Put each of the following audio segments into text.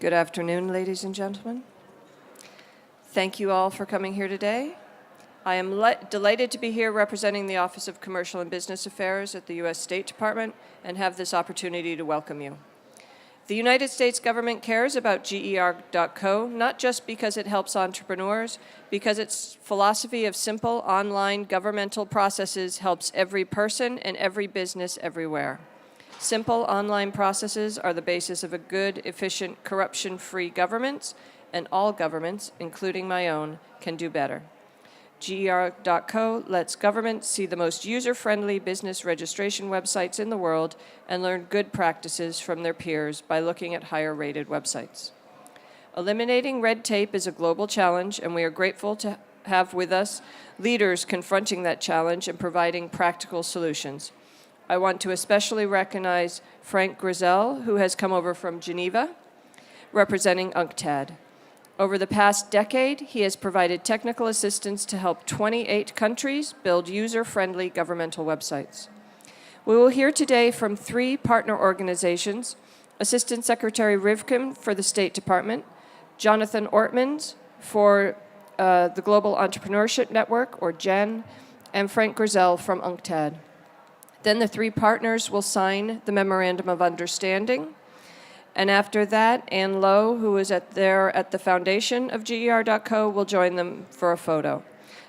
Good afternoon, ladies and gentlemen. Thank you all for coming here today. I am delighted to be here representing the Office of Commercial and Business Affairs at the U.S. State Department and have this opportunity to welcome you. The United States government cares about GER.co not just because it helps entrepreneurs, because its philosophy of simple online governmental processes helps every person and every business everywhere. Simple online processes are the basis of a good, efficient, corruption-free government, and all governments, including my own, can do better. GER.co lets governments see the most user-friendly business registration websites in the world and learn good practices from their peers by looking at higher-rated websites. Eliminating red tape is a global challenge, and we are grateful to have with us leaders confronting that challenge and providing practical solutions. I want to especially recognize Frank Grizel, who has come over from Geneva, representing UNCTAD. Over the past decade, he has provided technical assistance to help 28 countries build user-friendly governmental websites. We will hear today from 3 partner organizations: Assistant Secretary Rivkin for the State Department, Jonathan Ortmans for the Global Entrepreneurship Network, or GEN, and Frank Grizel from UNCTAD. Then the 3 partners will sign the Memorandum of Understanding. And after that, Ann Lowe, who is at the foundation of GER.co, will join them for a photo.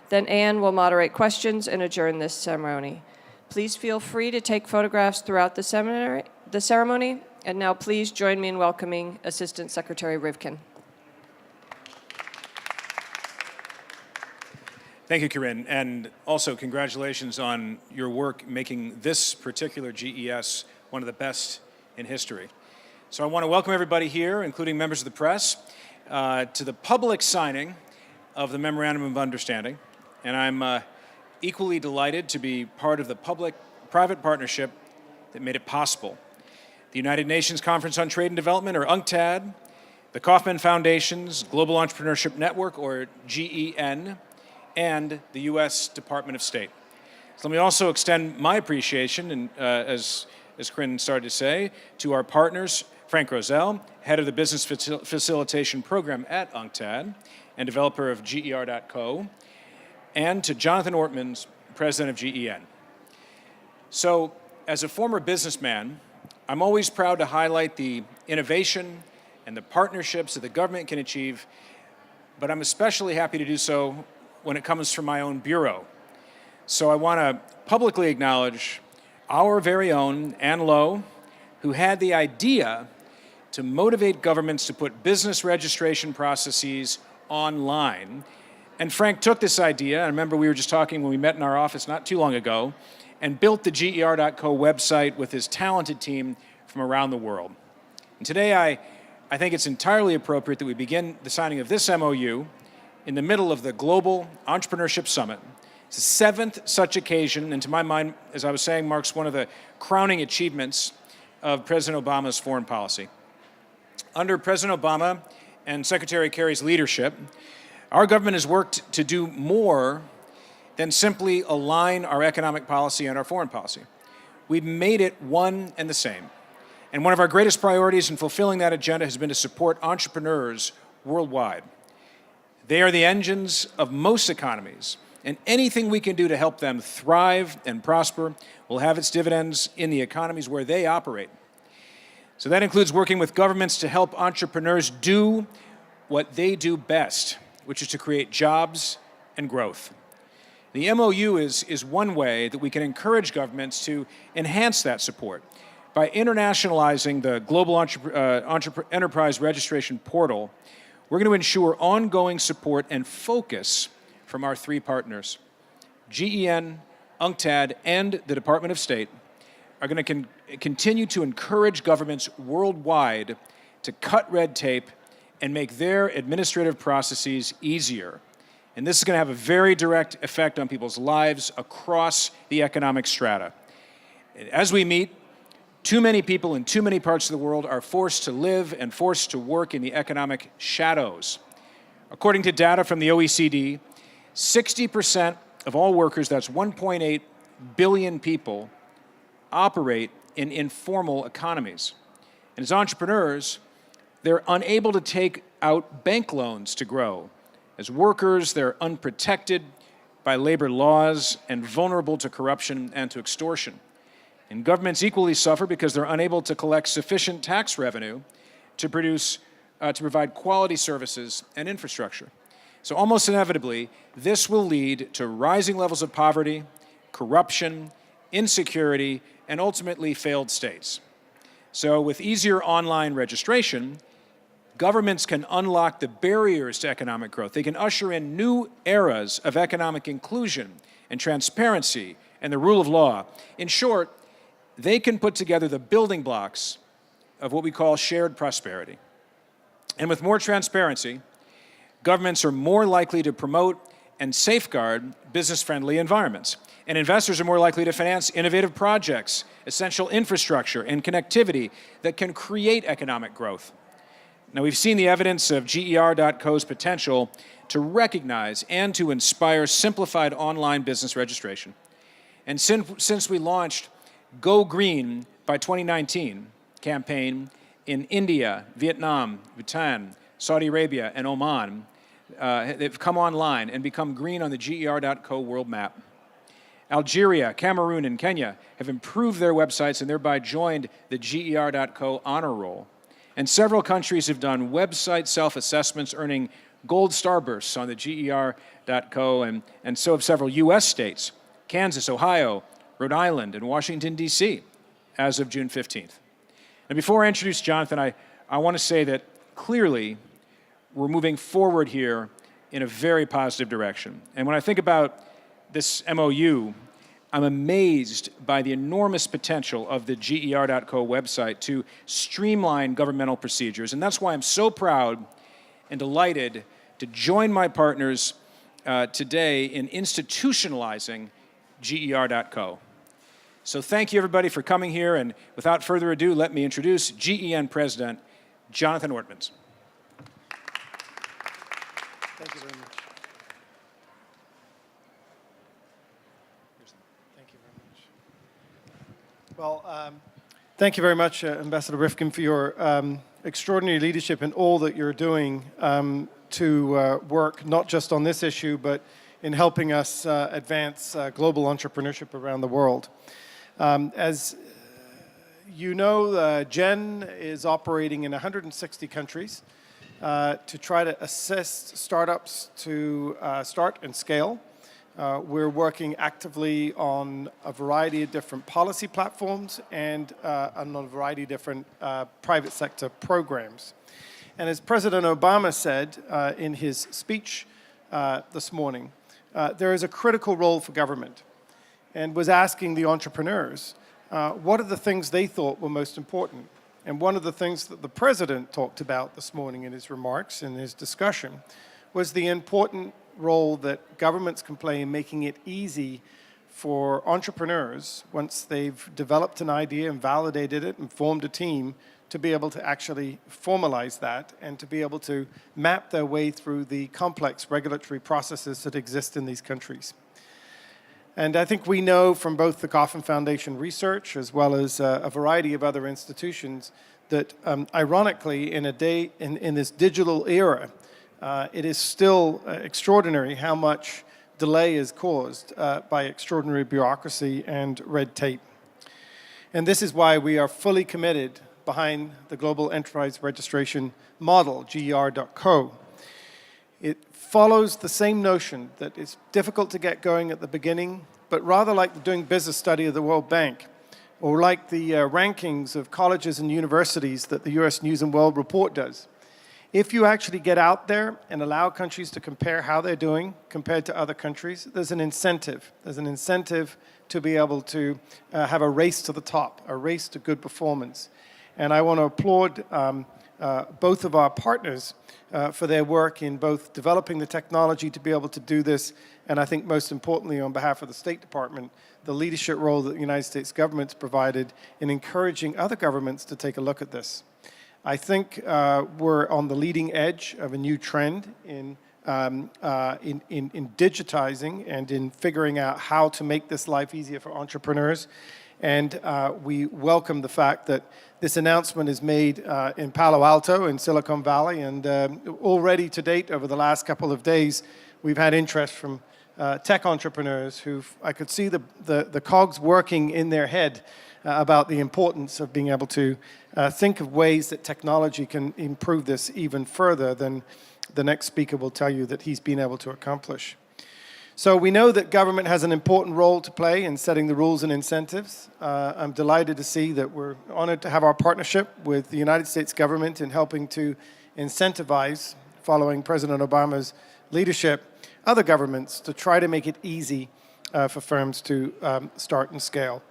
Then Ann will moderate questions and adjourn this ceremony. Please feel free to take photographs throughout the ceremony. And now please join me in welcoming Assistant Secretary Rivkin. Thank you, Corinne, and also congratulations on your work making this particular GES one of the best in history. So I want to welcome everybody here, including members of the press, to the public signing of the Memorandum of Understanding, and I'm equally delighted to be part of the public-private partnership that made it possible. The United Nations Conference on Trade and Development, or UNCTAD, the Kauffman Foundation's Global Entrepreneurship Network, or GEN, and the U.S. Department of State. So let me also extend my appreciation, and as Corinne started to say, to our partners, Frank Grizel, head of the Business Facilitation Program at UNCTAD and developer of GER.co, and to Jonathan Ortmans, president of GEN. So, as a former businessman, I'm always proud to highlight the innovation and the partnerships that the government can achieve, but I'm especially happy to do so when it comes from my own bureau. So I want to publicly acknowledge our very own Ann Lowe, who had the idea to motivate governments to put business registration processes online. And Frank took this idea, I remember we were just talking when we met in our office not too long ago, and built the GER.co website with his talented team from around the world. And today I think it's entirely appropriate that we begin the signing of this MOU in the middle of the Global Entrepreneurship Summit. It's the 7th such occasion, and to my mind, as I was saying, marks one of the crowning achievements of President Obama's foreign policy. Under President Obama and Secretary Kerry's leadership, our government has worked to do more than simply align our economic policy and our foreign policy. We've made it one and the same. And one of our greatest priorities in fulfilling that agenda has been to support entrepreneurs worldwide. They are the engines of most economies, and anything we can do to help them thrive and prosper will have its dividends in the economies where they operate. So that includes working with governments to help entrepreneurs do what they do best, which is to create jobs and growth. The MOU is one way that we can encourage governments to enhance that support by internationalizing the Global Enterprise Registration Portal. We're going to ensure ongoing support and focus from our 3 partners. GEN, UNCTAD, and the Department of State are going to continue to encourage governments worldwide to cut red tape and make their administrative processes easier. And this is going to have a very direct effect on people's lives across the economic strata. As we meet, too many people in too many parts of the world are forced to live and forced to work in the economic shadows. According to data from the OECD, 60% of all workers, that's 1.8 billion people, operate in informal economies. And as entrepreneurs, They're unable to take out bank loans to grow. As workers, they're unprotected by labor laws and vulnerable to corruption and to extortion. And governments equally suffer because they're unable to collect sufficient tax revenue to provide quality services and infrastructure. So almost inevitably, this will lead to rising levels of poverty, corruption, insecurity, and ultimately failed states. So with easier online registration, governments can unlock the barriers to economic growth. They can usher in new eras of economic inclusion and transparency and the rule of law. In short, they can put together the building blocks of what we call shared prosperity. And with more transparency, governments are more likely to promote and safeguard business-friendly environments. And investors are more likely to finance innovative projects, essential infrastructure, and connectivity that can create economic growth. Now, we've seen the evidence of GER.co's potential to recognize and to inspire simplified online business registration. And since we launched Go Green by 2019 campaign in India, Vietnam, Bhutan, Saudi Arabia, and Oman, they've come online and become green on the GER.co world map. Algeria, Cameroon, and Kenya have improved their websites and thereby joined the GER.co honor roll. And several countries have done website self-assessments, earning gold starbursts on the GER.co, and so have several U.S. states, Kansas, Ohio, Rhode Island, and Washington, D.C., as of June 15th. And before I introduce Jonathan, I want to say that clearly we're moving forward here in a very positive direction. And when I think about this MOU, I'm amazed by the enormous potential of the GER.co website to streamline governmental procedures. And that's why I'm so proud and delighted to join my partners today in institutionalizing GER.co. So thank you, everybody, for coming here. And without further ado, let me introduce GEN President Jonathan Ortmans. Thank you very much. Thank you very much. Well, thank you very much, Ambassador Rifkin, for your extraordinary leadership in all that you're doing to work not just on this issue, but in helping us advance global entrepreneurship around the world. As you know, GEN is operating in 160 countries to try to assist startups to start and scale. We're working actively on a variety of different policy platforms and on a variety of different private sector programs. And as President Obama said in his speech this morning, there is a critical role for government, and was asking the entrepreneurs what are the things they thought were most important. And one of the things that the President talked about this morning in his remarks, in his discussion, was the important role that governments can play in making it easy for entrepreneurs, once they've developed an idea and validated it and formed a team, to be able to actually formalize that and to be able to map their way through the complex regulatory processes that exist in these countries. And I think we know from both the Kauffman Foundation research as well as a variety of other institutions that, ironically, in this digital era, it is still extraordinary how much delay is caused by extraordinary bureaucracy and red tape. And this is why we are fully committed behind the Global Enterprise Registration Model, GER.co. It follows the same notion that it's difficult to get going at the beginning, but rather like the Doing Business study of the World Bank, or like the rankings of colleges and universities that the US News and World Report does. If you actually get out there and allow countries to compare how they're doing compared to other countries, there's an incentive. There's an incentive to be able to have a race to the top, a race to good performance. And I want to applaud both of our partners for their work in both developing the technology to be able to do this, and I think most importantly, on behalf of the State Department, the leadership role that the United States government's provided in encouraging other governments to take a look at this. I think we're on the leading edge of a new trend in digitizing and in figuring out how to make this life easier for entrepreneurs. And we welcome the fact that this announcement is made in Palo Alto, in Silicon Valley, and already to date, over the last couple of days, we've had interest from tech entrepreneurs who I could see the cogs working in their head about the importance of being able to think of ways that technology can improve this even further than the next speaker will tell you that he's been able to accomplish. So we know that government has an important role to play in setting the rules and incentives. I'm delighted to see that we're honored to have our partnership with the United States government in helping to incentivize, following President Obama's leadership, other governments to try to make it easy for firms to start and scale.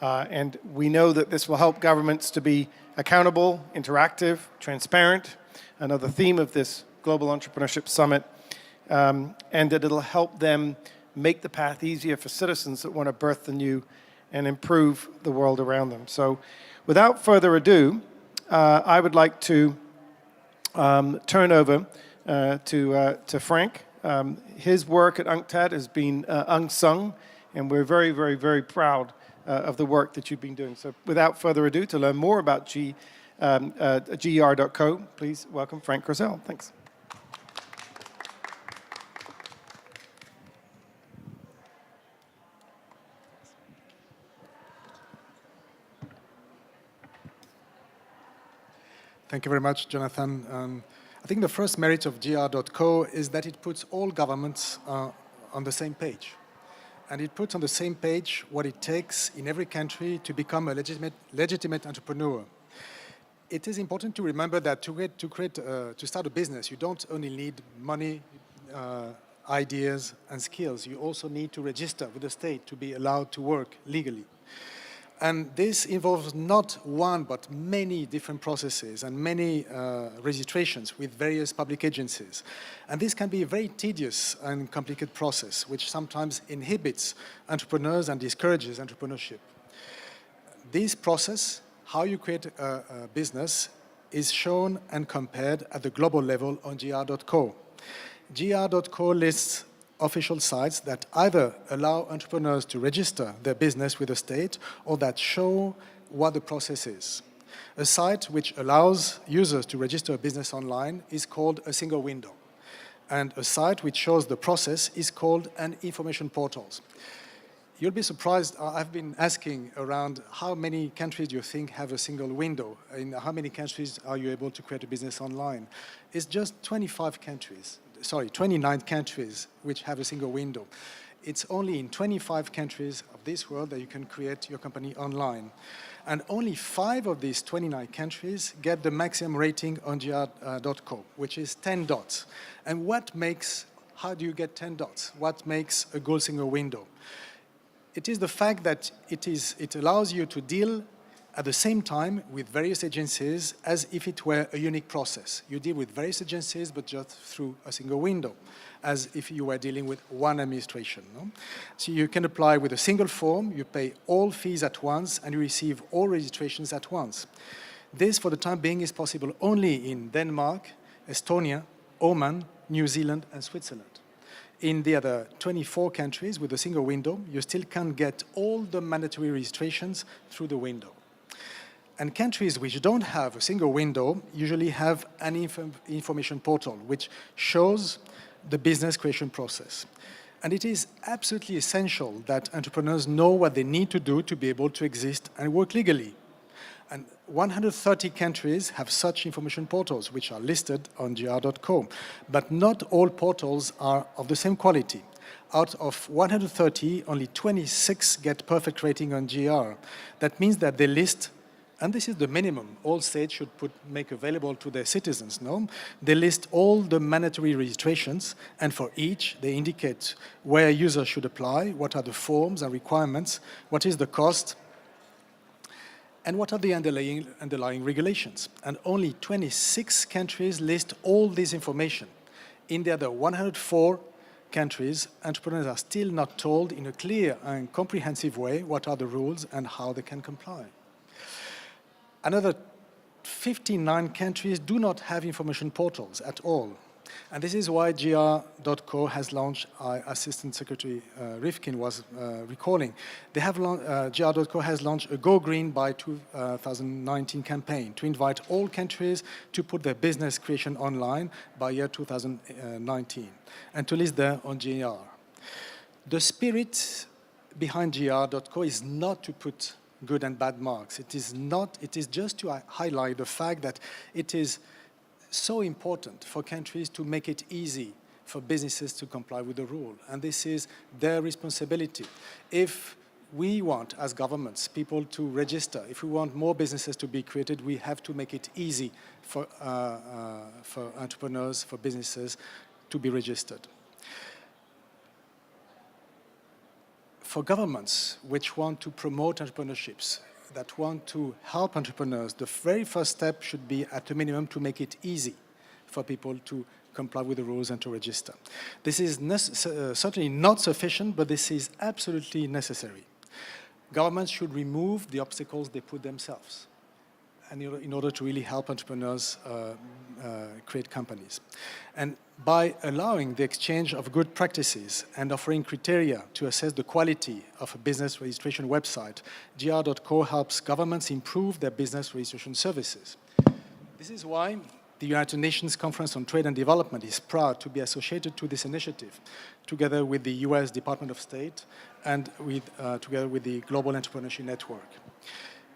And we know that this will help governments to be accountable, interactive, transparent, another theme of this Global Entrepreneurship Summit, and that it'll help them make the path easier for citizens that want to birth the new and improve the world around them. So without further ado, I would like to turn over to Frank. His work at UNCTAD has been unsung, and we're very, very, very proud of the work that you've been doing. So without further ado, to learn more about GER.co, please welcome Frank Grosel. Thanks. Thank you very much, Jonathan. I think the first merit of GR.co is that it puts all governments on the same page. And it puts on the same page what it takes in every country to become a legitimate entrepreneur. It is important to remember that to start a business, you don't only need money, ideas, and skills. You also need to register with the state to be allowed to work legally. And this involves not one, but many different processes and many registrations with various public agencies. And this can be a very tedious and complicated process, which sometimes inhibits entrepreneurs and discourages entrepreneurship. This process, how you create a business, is shown and compared at the global level on GR.co. GR.co lists official sites that either allow entrepreneurs to register their business with the state or that show what the process is. A site which allows users to register a business online is called a single window. And a site which shows the process is called an information portal. You'll be surprised, I've been asking around how many countries do you think have a single window? In how many countries are you able to create a business online? It's just 29 countries which have a single window. It's only in 25 countries of this world that you can create your company online. And only 5 of these 29 countries get the maximum rating on GR.co, which is 10 dots. And how do you get 10 dots? What makes a gold single window? It is the fact that it allows you to deal at the same time with various agencies as if it were a unique process. You deal with various agencies, but just through a single window, as if you were dealing with one administration. No? So you can apply with a single form, you pay all fees at once, and you receive all registrations at once. This, for the time being, is possible only in Denmark, Estonia, Oman, New Zealand, and Switzerland. In the other 24 countries with a single window, you still can't get all the mandatory registrations through the window. And countries which don't have a single window usually have an information portal which shows the business creation process. And it is absolutely essential that entrepreneurs know what they need to do to be able to exist and work legally. And 130 countries have such information portals which are listed on GR.co. But not all portals are of the same quality. Out of 130, only 26 get perfect rating on GR. That means that they list, and this is the minimum all states should make available to their citizens, no? They list all the mandatory registrations, and for each, they indicate where users should apply, what are the forms and requirements, what is the cost, and what are the underlying regulations. And only 26 countries list all this information. In the other 104 countries, entrepreneurs are still not told in a clear and comprehensive way what are the rules and how they can comply. Another 59 countries do not have information portals at all. And this is why GR.co has launched, Assistant Secretary Rifkin was recalling, GR.co has launched a Go Green by 2019 campaign to invite all countries to put their business creation online by year 2019 and to list there on GR. The spirit behind GR.co is not to put good and bad marks. It is just to highlight the fact that it is so important for countries to make it easy for businesses to comply with the rule. And this is their responsibility. If we want, as governments, people to register, if we want more businesses to be created, we have to make it easy for entrepreneurs, for businesses to be registered. For governments which want to promote entrepreneurships, that want to help entrepreneurs, the very first step should be, at a minimum, to make it easy for people to comply with the rules and to register. This is certainly not sufficient, but this is absolutely necessary. Governments should remove the obstacles they put themselves and in order to really help entrepreneurs create companies. And by allowing the exchange of good practices and offering criteria to assess the quality of a business registration website, GR.co helps governments improve their business registration services. This is why the United Nations Conference on Trade and Development is proud to be associated to this initiative, together with the US Department of State and together with the Global Entrepreneurship Network.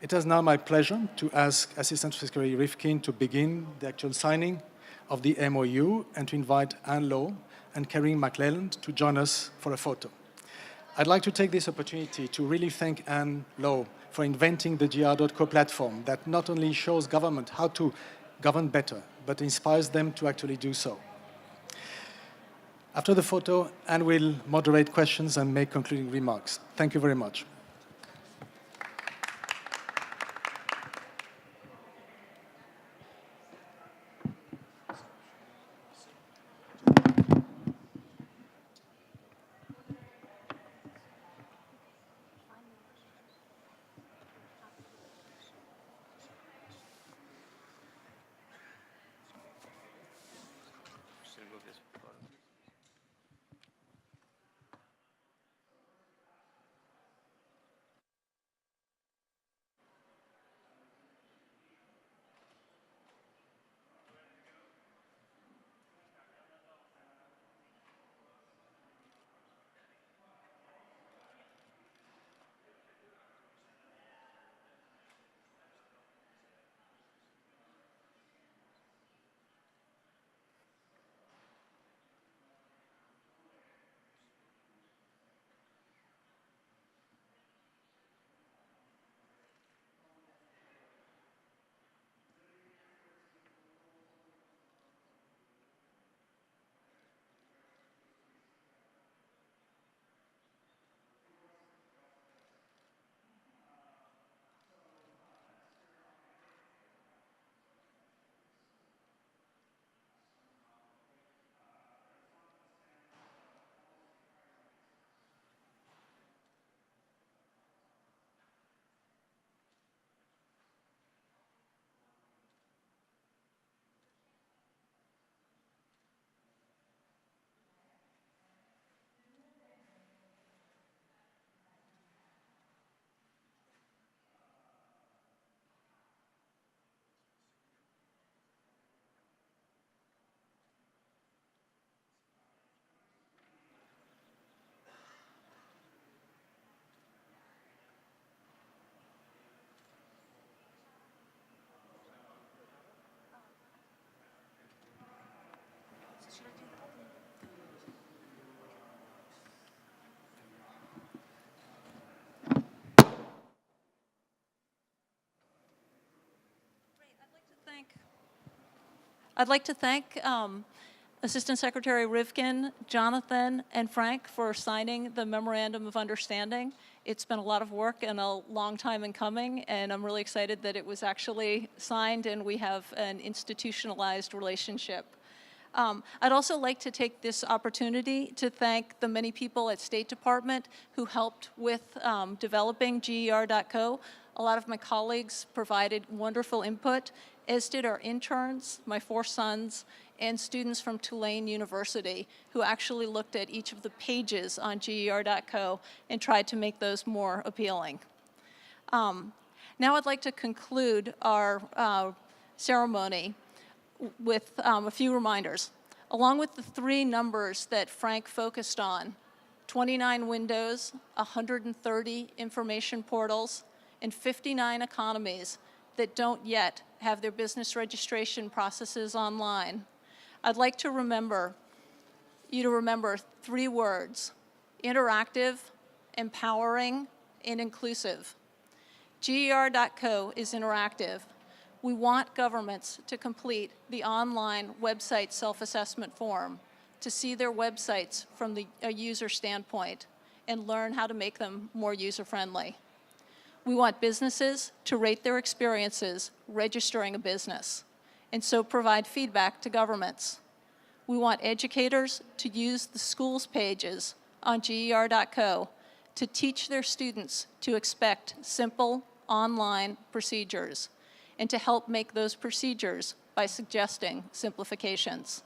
It is now my pleasure to ask Assistant Secretary Rifkin to begin the actual signing of the MOU and to invite Anne Lowe and Karine McClelland to join us for a photo. I'd like to take this opportunity to really thank Anne Lowe for inventing the GR.co platform that not only shows government how to govern better, but inspires them to actually do so. After the photo, Anne will moderate questions and make concluding remarks. Thank you very much. I'd like to thank Assistant Secretary Rifkin, Jonathan, and Frank for signing the Memorandum of Understanding. It's been a lot of work and a long time in coming, and I'm really excited that it was actually signed and we have an institutionalized relationship. I'd also like to take this opportunity to thank the many people at State Department who helped with developing GER.co. A lot of my colleagues provided wonderful input, as did our interns, my 4 sons, and students from Tulane University who actually looked at each of the pages on GER.co and tried to make those more appealing. Now I'd like to conclude our ceremony with a few reminders. Along with the 3 numbers that Frank focused on, 29 windows, 130 information portals, and 59 economies that don't yet have their business registration processes online, I'd like to remember 3 words: interactive, empowering, and inclusive. GER.co is interactive. We want governments to complete the online website self-assessment form, to see their websites from a user standpoint and learn how to make them more user-friendly. We want businesses to rate their experiences registering a business, and so provide feedback to governments. We want educators to use the schools pages on GER.co to teach their students to expect simple online procedures, and to help make those procedures by suggesting simplifications.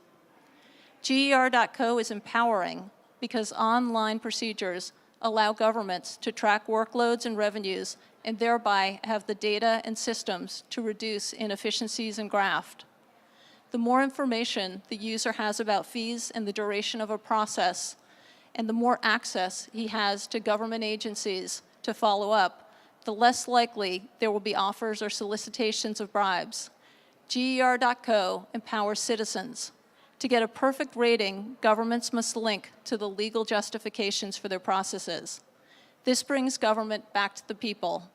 GER.co is empowering because online procedures allow governments to track workloads and revenues and thereby have the data and systems to reduce inefficiencies and graft. The more information the user has about fees and the duration of a process, and the more access he has to government agencies to follow up, the less likely there will be offers or solicitations of bribes. GER.co empowers citizens. To get a perfect rating, governments must link to the legal justifications for their processes. This brings government back to the people.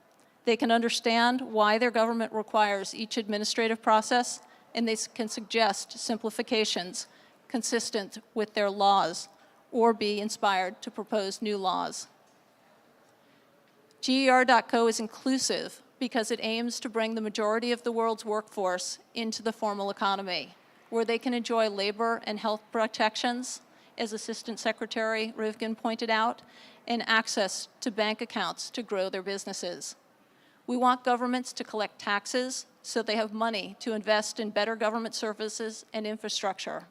They can understand why their government requires each administrative process, and they can suggest simplifications consistent with their laws, or be inspired to propose new laws. GER.co is inclusive because it aims to bring the majority of the world's workforce into the formal economy, where they can enjoy labor and health protections, as Assistant Secretary Rivkin pointed out, and access to bank accounts to grow their businesses. We want governments to collect taxes so they have money to invest in better government services and infrastructure.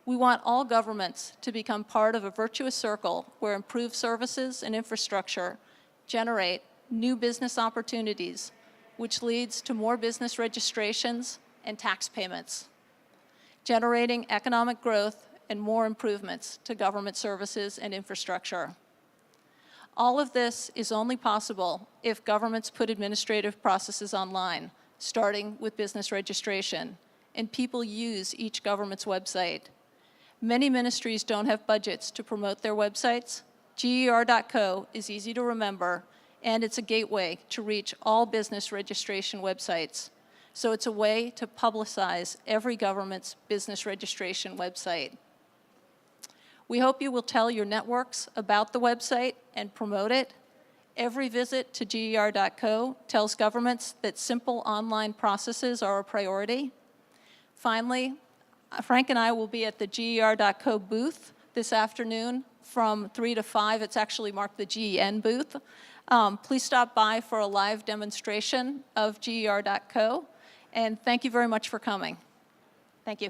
We want all governments to become part of a virtuous circle where improved services and infrastructure generate new business opportunities, which leads to more business registrations and tax payments, generating economic growth and more improvements to government services and infrastructure. All of this is only possible if governments put administrative processes online, starting with business registration, and people use each government's website. Many ministries don't have budgets to promote their websites. GER.co is easy to remember, and it's a gateway to reach all business registration websites. So it's a way to publicize every government's business registration website. We hope you will tell your networks about the website and promote it. Every visit to GER.co tells governments that simple online processes are a priority. Finally, Frank and I will be at the GER.co booth this afternoon from 3 to 5. It's actually marked the GEN booth. Please stop by for a live demonstration of GER.co, and thank you very much for coming. Thank you.